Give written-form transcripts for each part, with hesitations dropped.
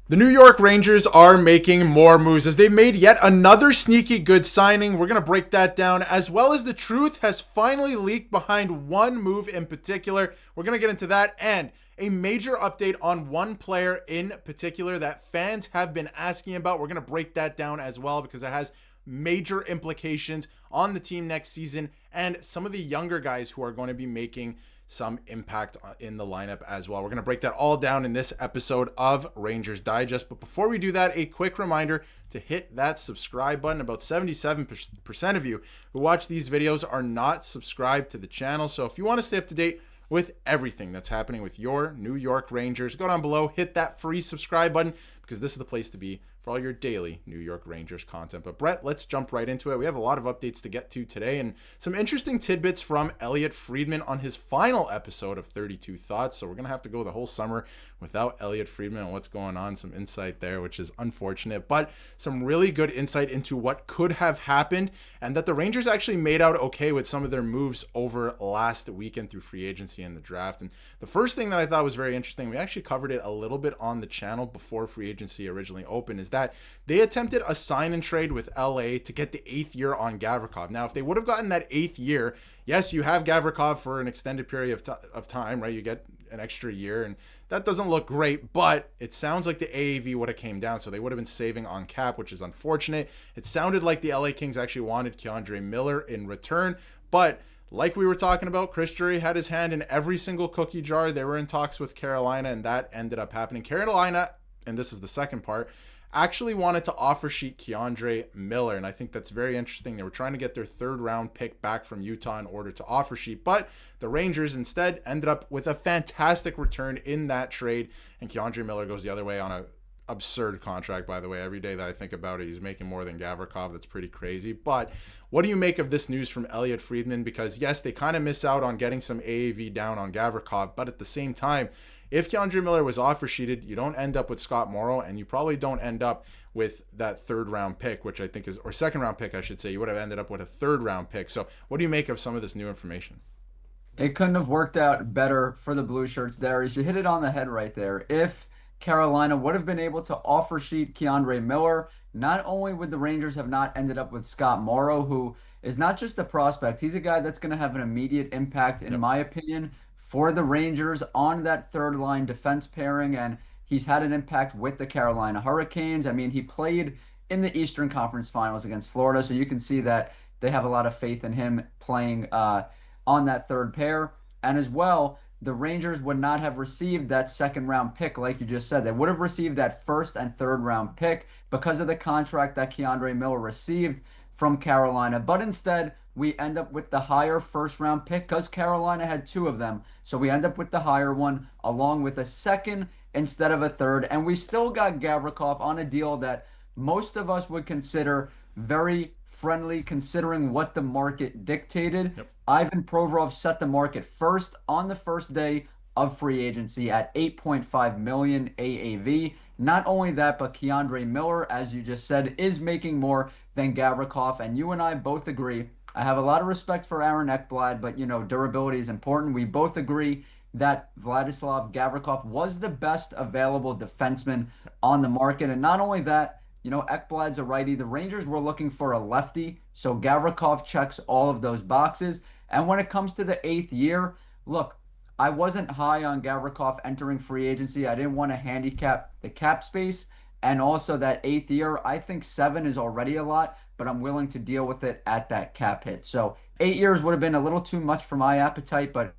The New York Rangers are making more moves as they made yet another sneaky good signing. We're going to break that down, as well as the truth has finally leaked behind one move in particular. We're going to get into that and a major update on one player in particular that fans have been asking about. We're going to break that down as well because it has major implications on the team next season and some of the younger guys who are going to be making some impact in the lineup as well. We're going to break that all down in this episode of Rangers Digest. But before we do that, a quick reminder to hit that subscribe button. About 77% of you who watch these videos are not subscribed to the channel. So if you want to stay up to date with everything that's happening with your New York Rangers, go down below, hit that free subscribe button because this is the place to be for all your daily New York Rangers content. But Bret, let's jump right into it. We have a lot of updates to get to today and some interesting tidbits from Elliotte Friedman on his final episode of 32 Thoughts. So we're going to have to go the whole summer without Elliotte Friedman and what's going on. Some insight there, which is unfortunate, but some really good insight into what could have happened and that the Rangers actually made out okay with some of their moves over last weekend through free agency and the draft. And the first thing that I thought was very interesting, we actually covered it a little bit on the channel before free agency originally opened, is that they attempted a sign and trade with LA to get the 8th year on Gavrikov. Now, if they would have gotten that 8th year, yes, you have Gavrikov for an extended period of time, right? You get an extra year, and that doesn't look great, but it sounds like the AAV would have came down, so they would have been saving on cap, which is unfortunate. It sounded like the LA Kings actually wanted K'Andre Miller in return, but like we were talking about, Chris Drury had his hand in every single cookie jar. They were in talks with Carolina, and that ended up happening. Carolina, and this is the second part, actually wanted to offer sheet K'Andre Miller, and I think that's very interesting. They were trying to get their 3rd round pick back from Utah in order to offer sheet, but the Rangers instead ended up with a fantastic return in that trade, and K'Andre Miller goes the other way on a absurd contract, by the way. Every day that I think about it, he's making more than Gavrikov. That's pretty crazy. But what do you make of this news from Elliotte Friedman? Because yes, they kind of miss out on getting some AAV down on Gavrikov, but at the same time, if K'Andre Miller was offer sheeted, you don't end up with Scott Morrow, and you probably don't end up with that 3rd round pick, which I think is, or 2nd round pick, I should say. You would have ended up with a 3rd round pick. So what do you make of some of this new information? It couldn't have worked out better for the Blue Shirts, Darius. You hit it on the head right there. If Carolina would have been able to offer sheet K'Andre Miller, not only would the Rangers have not ended up with Scott Morrow, who is not just a prospect, he's a guy that's going to have an immediate impact, in my opinion, for the Rangers on that 3rd line defense pairing, and he's had an impact with the Carolina Hurricanes. I mean, he played in the Eastern Conference Finals against Florida, so you can see that they have a lot of faith in him playing on that 3rd pair. And as well, the Rangers would not have received that 2nd round pick, like you just said. They would have received that 1st and 3rd round pick because of the contract that K'Andre Miller received from Carolina. But instead, we end up with the higher 1st round pick because Carolina had 2 of them. So we end up with the higher one along with a 2nd instead of a 3rd. And we still got Gavrikov on a deal that most of us would consider very friendly considering what the market dictated. Yep. Ivan Provorov set the market first on the first day of free agency at 8.5 million AAV. Not only that, but K'Andre Miller, as you just said, is making more than Gavrikov. And you and I both agree. I have a lot of respect for Aaron Ekblad, but, durability is important. We both agree that Vladislav Gavrikov was the best available defenseman on the market. And not only that, Ekblad's a righty. The Rangers were looking for a lefty, so Gavrikov checks all of those boxes. And when it comes to the 8th year, look, I wasn't high on Gavrikov entering free agency. I didn't want to handicap the cap space. And also that 8th year, I think 7 is already a lot, but I'm willing to deal with it at that cap hit. So 8 years would have been a little too much for my appetite, but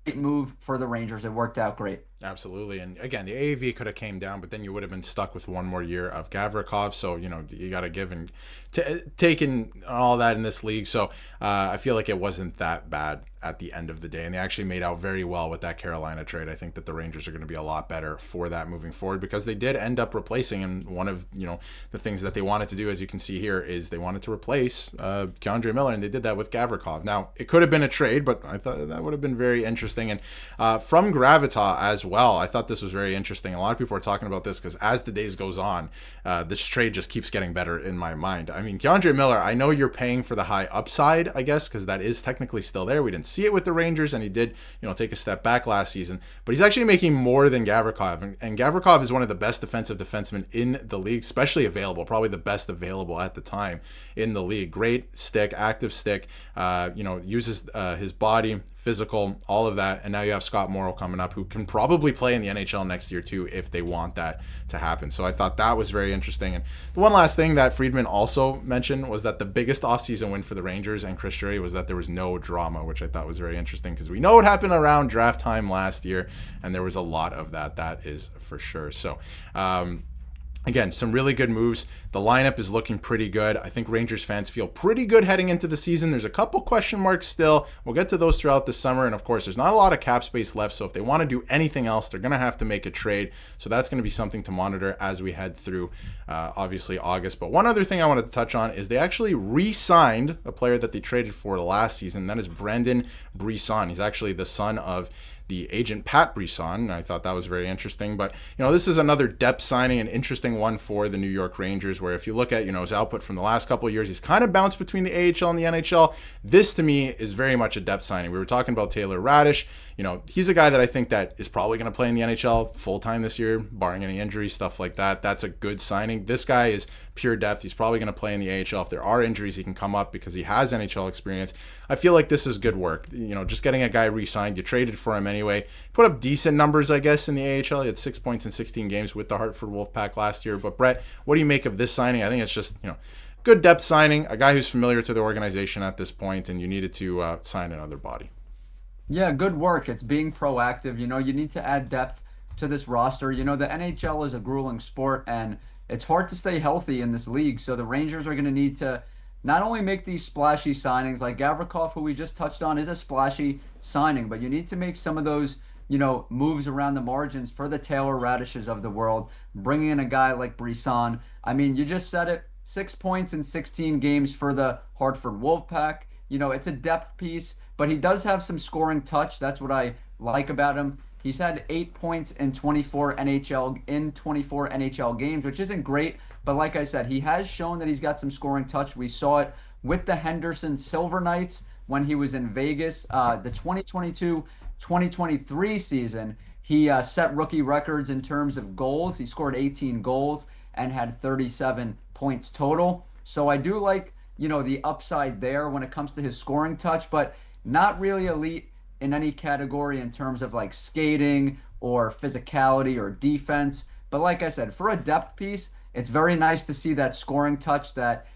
great move for the Rangers. It worked out great. Absolutely. And again, the AAV could have came down, but then you would have been stuck with one more year of Gavrikov. So, you got to give and take in all that in this league. So I feel like it wasn't that bad at the end of the day. And they actually made out very well with that Carolina trade. I think that the Rangers are going to be a lot better for that moving forward because they did end up replacing. And one of, the things that they wanted to do, as you can see here, is they wanted to replace K'Andre Miller. And they did that with Gavrikov. Now, it could have been a trade, but I thought that would have been very interesting. And from Gravitas as well, I thought this was very interesting. A lot of people are talking about this because as the days goes on, this trade just keeps getting better in my mind. I mean, K'Andre Miller, I know you're paying for the high upside, I guess, because that is technically still there. We didn't see it with the Rangers, and he did, take a step back last season. But he's actually making more than Gavrikov, and Gavrikov is one of the best defensive defensemen in the league, especially available, probably the best available at the time in the league. Great stick, active stick, uses his body, physical, all of that. And now you have Scott Morrow coming up, who can probably play in the NHL next year too if they want that to happen. So I thought that was very interesting. And the one last thing that Friedman also mentioned was that the biggest offseason win for the Rangers and Chris Drury was that there was no drama, which I thought was very interesting because we know what happened around draft time last year, and there was a lot of that. That is for sure. So, again, some really good moves. The lineup is looking pretty good. I think Rangers fans feel pretty good heading into the season. There's a couple question marks still. We'll get to those throughout the summer. And of course, there's not a lot of cap space left. So if they want to do anything else, they're going to have to make a trade. So that's going to be something to monitor as we head through, obviously, August. But one other thing I wanted to touch on is they actually re-signed a player that they traded for last season. That is Brendan Brisson. He's actually the son of the agent Pat Brisson. I thought that was very interesting. But, this is another depth signing, an interesting one for the New York Rangers, where if you look at, his output from the last couple of years, he's kind of bounced between the AHL and the NHL. This, to me, is very much a depth signing. We were talking about Taylor Radish. He's a guy that I think that is probably going to play in the NHL full-time this year, barring any injuries, stuff like that. That's a good signing. This guy is pure depth. He's probably going to play in the AHL. If there are injuries, he can come up because he has NHL experience. I feel like this is good work. Just getting a guy re-signed. You traded for him anyway. Put up decent numbers, I guess, in the AHL. He had 6 points in 16 games with the Hartford Wolfpack last year. But Bret, what do you make of this signing? I think it's just, good depth signing, a guy who's familiar to the organization at this point, and you needed to sign another body. Yeah, good work. It's being proactive. You need to add depth to this roster. The NHL is a grueling sport, and it's hard to stay healthy in this league. So the Rangers are going to need to not only make these splashy signings, like Gavrikov, who we just touched on, is a splashy signing, but you need to make some of those, moves around the margins for the Taylor Radishes of the world, bringing in a guy like Brisson. I mean, you just said it, 6 points in 16 games for the Hartford Wolfpack. It's a depth piece, but he does have some scoring touch. That's what I like about him. He's had 8 points in 24 NHL games, which isn't great. But like I said, he has shown that he's got some scoring touch. We saw it with the Henderson Silver Knights when he was in Vegas. The 2022-2023 season, he set rookie records in terms of goals. He scored 18 goals and had 37 points total. So I do like, the upside there when it comes to his scoring touch, but not really elite in any category in terms of like skating or physicality or defense. But like I said, for a depth piece, it's very nice to see that scoring touch that,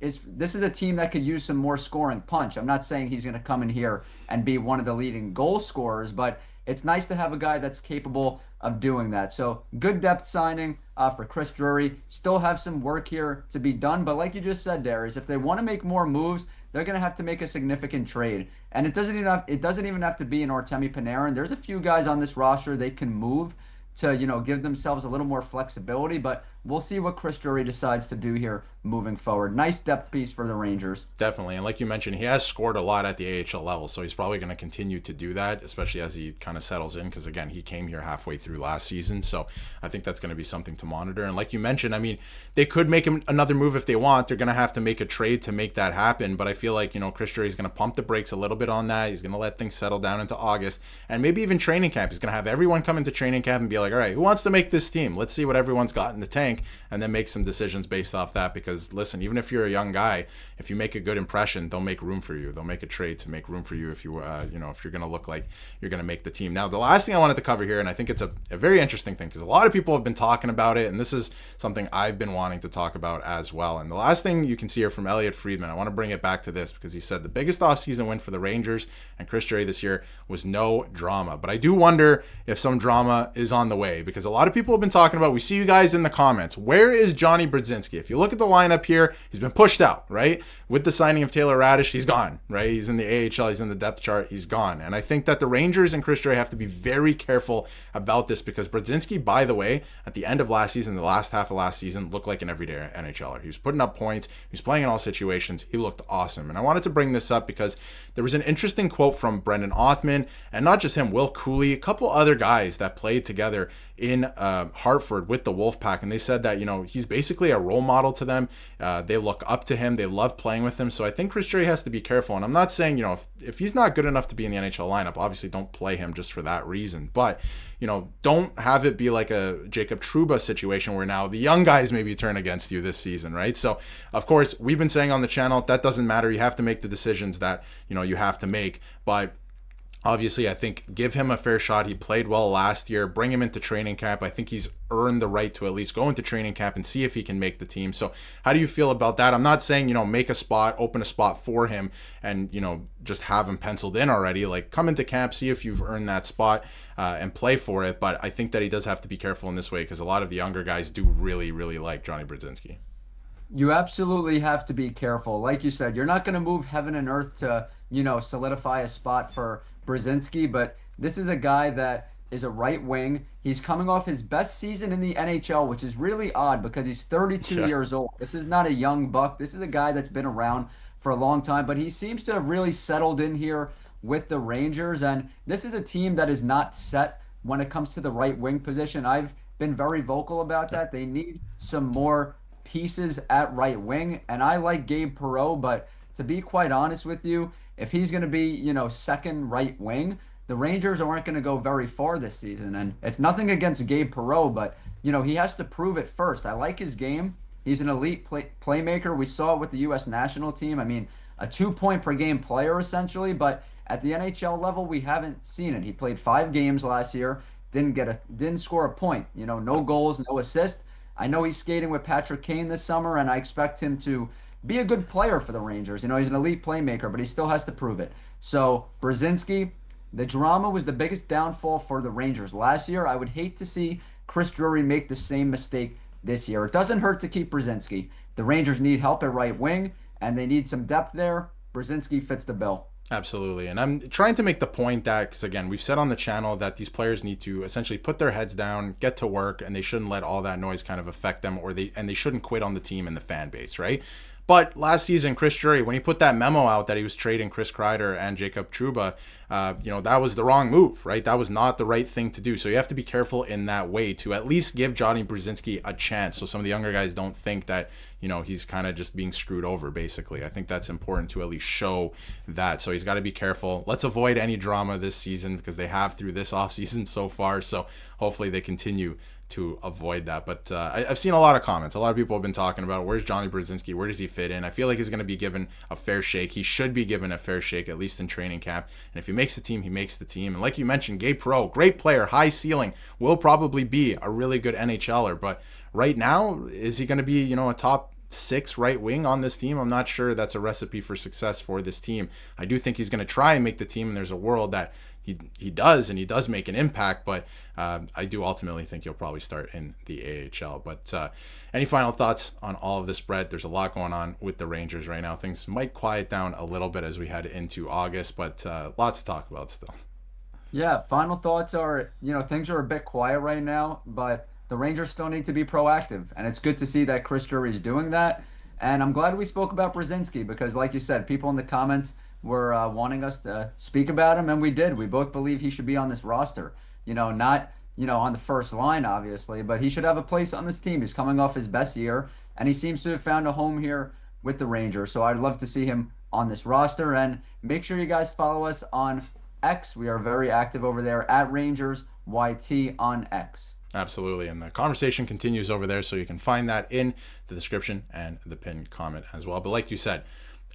this is a team that could use some more scoring punch. I'm not saying he's going to come in here and be one of the leading goal scorers, but it's nice to have a guy that's capable of doing that. So good depth signing for Chris Drury. Still have some work here to be done, but like you just said, Darius, if they want to make more moves, they're going to have to make a significant trade. And it doesn't even have to be an Artemi Panarin. There's a few guys on this roster they can move to, give themselves a little more flexibility, but we'll see what Chris Drury decides to do here moving forward. Nice depth piece for the Rangers. Definitely. And like you mentioned, he has scored a lot at the AHL level, so he's probably going to continue to do that, especially as he kind of settles in, because again, he came here halfway through last season. So I think that's going to be something to monitor. And like you mentioned, I mean, they could make him another move if they want. They're going to have to make a trade to make that happen. But I feel like, Chris Drury is going to pump the brakes a little bit on that. He's going to let things settle down into August and maybe even training camp. He's going to have everyone come into training camp and be like, all right, who wants to make this team? Let's see what everyone's got in the tank, and then make some decisions based off that. Because listen, even if you're a young guy, if you make a good impression, they'll make room for you. They'll make a trade to make room for you if you, if you're going to look like you're going to make the team. Now, the last thing I wanted to cover here, and I think it's a very interesting thing because a lot of people have been talking about it, and this is something I've been wanting to talk about as well. And the last thing you can see here from Elliot Friedman, I want to bring it back to this because he said the biggest offseason win for the Rangers and Chris Drury this year was no drama. But I do wonder if some drama is on the way because a lot of people have been talking about, we see you guys in the comments, where is Johnny Brodzinski? If you look at the lineup here, he's been pushed out, right? With the signing of Taylor Radish, he's gone, right? He's in the AHL, he's in the depth chart, he's gone. And I think that the Rangers and Chris Drury have to be very careful about this because Brodzinski, by the way, at the end of last season, the last half of last season, looked like an everyday NHLer. He was putting up points, he was playing in all situations, he looked awesome. And I wanted to bring this up because there was an interesting quote from Brendan Othman, and not just him, Will Cooley, a couple other guys that played together in Hartford with the Wolfpack, and they said said that, he's basically a role model to them. They look up to him. They love playing with him. So I think Chris Drury has to be careful. And I'm not saying, if he's not good enough to be in the NHL lineup, obviously don't play him just for that reason. But, don't have it be like a Jacob Trouba situation where now the young guys maybe turn against you this season, right? So, of course, we've been saying on the channel, that doesn't matter. You have to make the decisions that, you have to make. But obviously, I think give him a fair shot. He played well last year. Bring him into training camp. I think he's earned the right to at least go into training camp and see if he can make the team. So how do you feel about that? I'm not saying, make a spot, open a spot for him and, just have him penciled in already. Like, come into camp, see if you've earned that spot and play for it. But I think that he does have to be careful in this way because a lot of the younger guys do really, really like Johnny Brodzinski. You absolutely have to be careful. Like you said, you're not going to move heaven and earth to, solidify a spot for Brodzinski, but this is a guy that is a right wing. He's coming off his best season in the NHL, which is really odd because he's 32 years old. This is not a young buck. This is a guy that's been around for a long time, but he seems to have really settled in here with the Rangers. And this is a team that is not set when it comes to the right wing position. I've been very vocal about that. They need some more pieces at right wing. And I like Gabe Perreault, but to be quite honest with you, if he's going to be, second right wing, the Rangers aren't going to go very far this season. And it's nothing against Gabe Perreault, but, he has to prove it first. I like his game. He's an elite playmaker. We saw it with the U.S. national team. I mean, a 2-point per game player essentially, but at the NHL level, we haven't seen it. He played 5 games last year, didn't score a point. No goals, no assists. I know he's skating with Patrick Kane this summer, and I expect him to be a good player for the Rangers. He's an elite playmaker, but he still has to prove it. So, Brodzinski, the drama was the biggest downfall for the Rangers last year. I would hate to see Chris Drury make the same mistake this year. It doesn't hurt to keep Brodzinski. The Rangers need help at right wing, and they need some depth there. Brodzinski fits the bill. Absolutely. And I'm trying to make the point that, because again, we've said on the channel that these players need to essentially put their heads down, get to work, and they shouldn't let all that noise kind of affect them, and they shouldn't quit on the team and the fan base, right? But last season, Chris Drury, when he put that memo out that he was trading Chris Kreider and Jacob Trouba, that was the wrong move, right? That was not the right thing to do. So you have to be careful in that way to at least give Johnny Brodzinski a chance. So some of the younger guys don't think that, he's kind of just being screwed over, basically. I think that's important to at least show that. So he's got to be careful. Let's avoid any drama this season because they have through this offseason so far. So hopefully they continue to avoid that. But I've seen a lot of comments. A lot of people have been talking about where's Johnny Brodzinski? Where does he fit in? I feel like he's going to be given a fair shake. He should be given a fair shake, at least in training camp. And if he makes the team, he makes the team. And like you mentioned, Gabe Perreault, great player, high ceiling, will probably be a really good NHLer. But right now, is he going to be, a top 6 right wing on this team? I'm not sure that's a recipe for success for this team. I do think he's going to try and make the team, and there's a world that he does, and he does make an impact, but I do ultimately think he'll probably start in the AHL. But any final thoughts on all of this, Bret? There's a lot going on with the Rangers right now. Things might quiet down a little bit as we head into August, but lots to talk about still. Yeah, final thoughts are, things are a bit quiet right now, but the Rangers still need to be proactive, and it's good to see that Chris Drury is doing that. And I'm glad we spoke about Brodzinski because, like you said, people in the comments were wanting us to speak about him, and we did. We both believe he should be on this roster. Not on the first line, obviously, but he should have a place on this team. He's coming off his best year, and he seems to have found a home here with the Rangers. So I'd love to see him on this roster. And make sure you guys follow us on X. We are very active over there at Rangers YT on X. Absolutely. And the conversation continues over there, so you can find that in the description and the pinned comment as well. But like you said,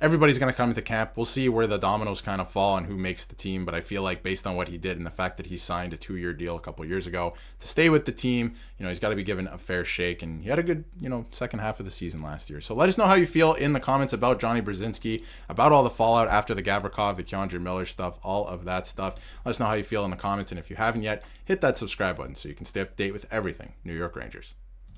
everybody's going to come into camp. We'll see where the dominoes kind of fall and who makes the team. But I feel like based on what he did and the fact that he signed a 2-year deal a couple of years ago to stay with the team, he's got to be given a fair shake. And he had a good, second half of the season last year. So let us know how you feel in the comments about Johnny Brodzinski, about all the fallout after the Gavrikov, the Keandre Miller stuff, all of that stuff. Let us know how you feel in the comments. And if you haven't yet, hit that subscribe button so you can stay up to date with everything New York Rangers.